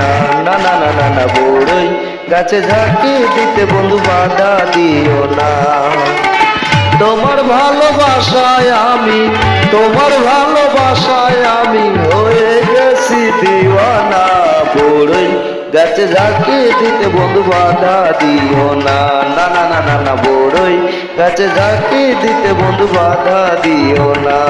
না না না না না না বড়ই গাছে ঝাঁকি দিতে বন্ধু বাধা দিও না। তোমার ভালোবাসায় আমি হয়ে গেছি দিওয়ানা। বড়ই গাছে ঝাঁকি দিতে বন্ধু বাধা দিও না না না না না না বড়ই গাছে ঝাঁকি দিতে বন্ধু বাধা দিও না।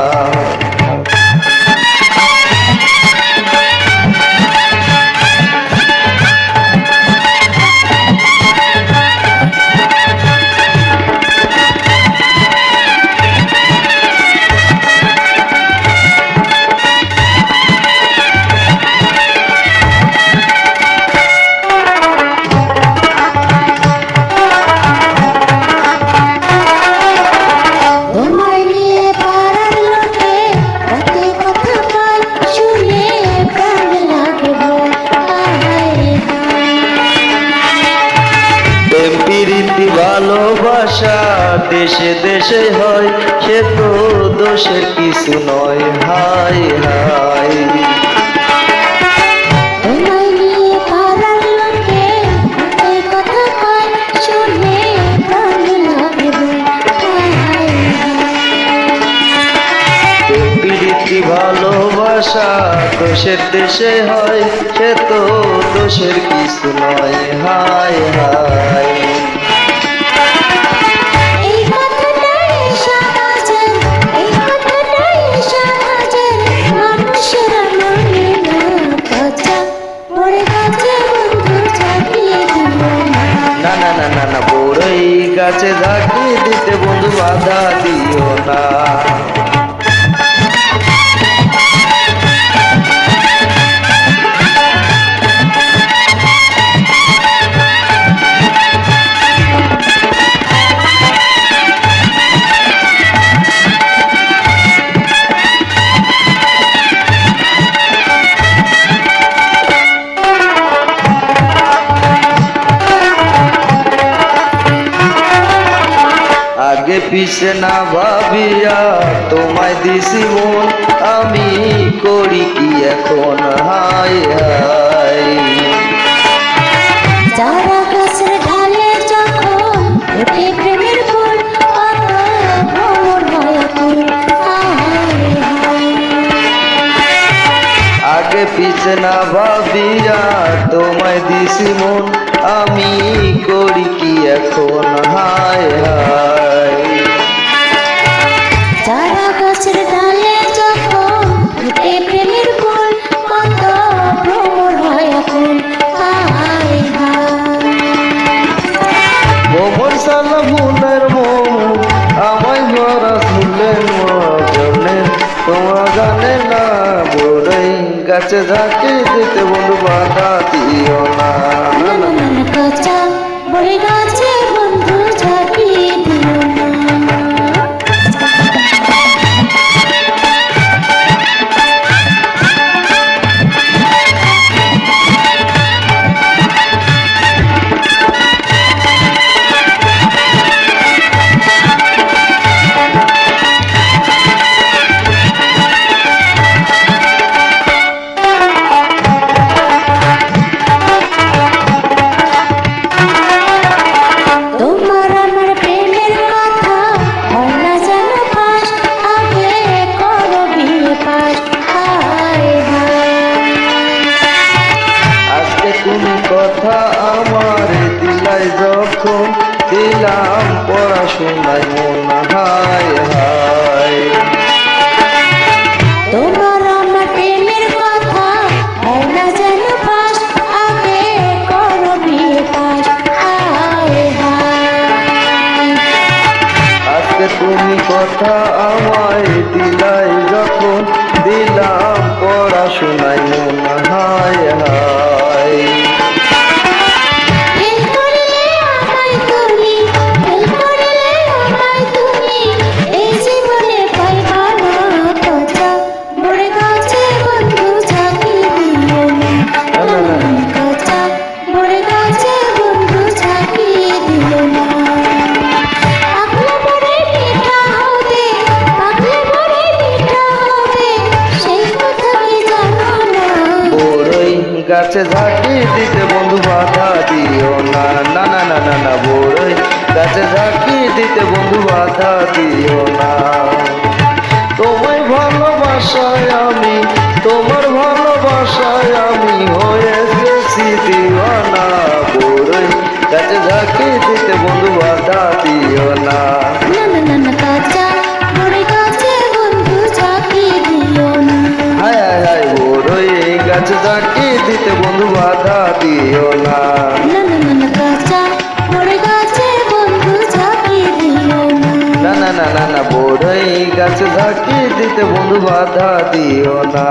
প্রীতি ভালোবাসা দেশে দেশে হয়, সে তো দোষের কিছু নয়। হাই হাই প্রীতি ভালোবাসা দোষের দেশে হয়, সে তো দোষের কিছু নয়। হাই হাই না না না না না বড়ই গাছে ঝাঁকি দিতে বন্ধু বাধা দিও না। আগে পিছে না ভাবিয়া তোমায় দিছি মন, আমি করি কি এখন। হাই হাই যারা গাছের ঢালে যখন ওঠে প্রেমের ফুল, কত ভ্রমর হয় আকুল। আগে পিছে না ভাবিয়া তোমায় দিছি মন, আমি করি কি এখন। হায় হায় যারা গাছের ডালে যখন ফুটে প্রেমের ফুল, কত ভ্রমর হয় আকুল। হায় হায় মোমর সালা ফুলের মোম আমায় ভরা ফুলের মজনে, তোমার গানে না বড়ই গাছে ঝাঁকি দিতে বন্ধু বাধা দিও না। কাঁচা বড় গাছে বন্ধু ঝাঁকি দিও না। কথা আমার দিলাই যখন দিলাম পড়াশোনায় মন। হায় হায় তোমার আমার প্রেমের কথা হয় না যেন পাস, আগে করো বিয়ে পাস। হায় হায় আজকে তুমি কথা আমায় দিলাই যখন দিলাম পড়াশোনায় মন। হায় হায় গাছে গাছে ঝাঁকি দিতে বন্ধু বাধা দিও না, না না না না না বড়ই গাছে ঝাঁকি দিতে বন্ধু বাধা দিও না। তোমায় ভালোবাসায় আমি, তোমার ভালোবাসায় আমি হয়ে গেছি দিওয়ানা, বড়ই গাছে ঝাঁকি দিতে বন্ধু বাধা দিও না। না না না না কাঁচা বড়ই গাছে বন্ধু ঝাঁকি দিও না। হায় হায় হায় বড়ই গাছে ঝাঁকি দিতে বন্ধু বাধা দিও না। না না না না কাঁচা বড়ই গাছে বন্ধু ঝাঁকি দিও না। না না না না না বড়ই গাছে ঝাঁকি দিতে বন্ধু বাধা দিও না।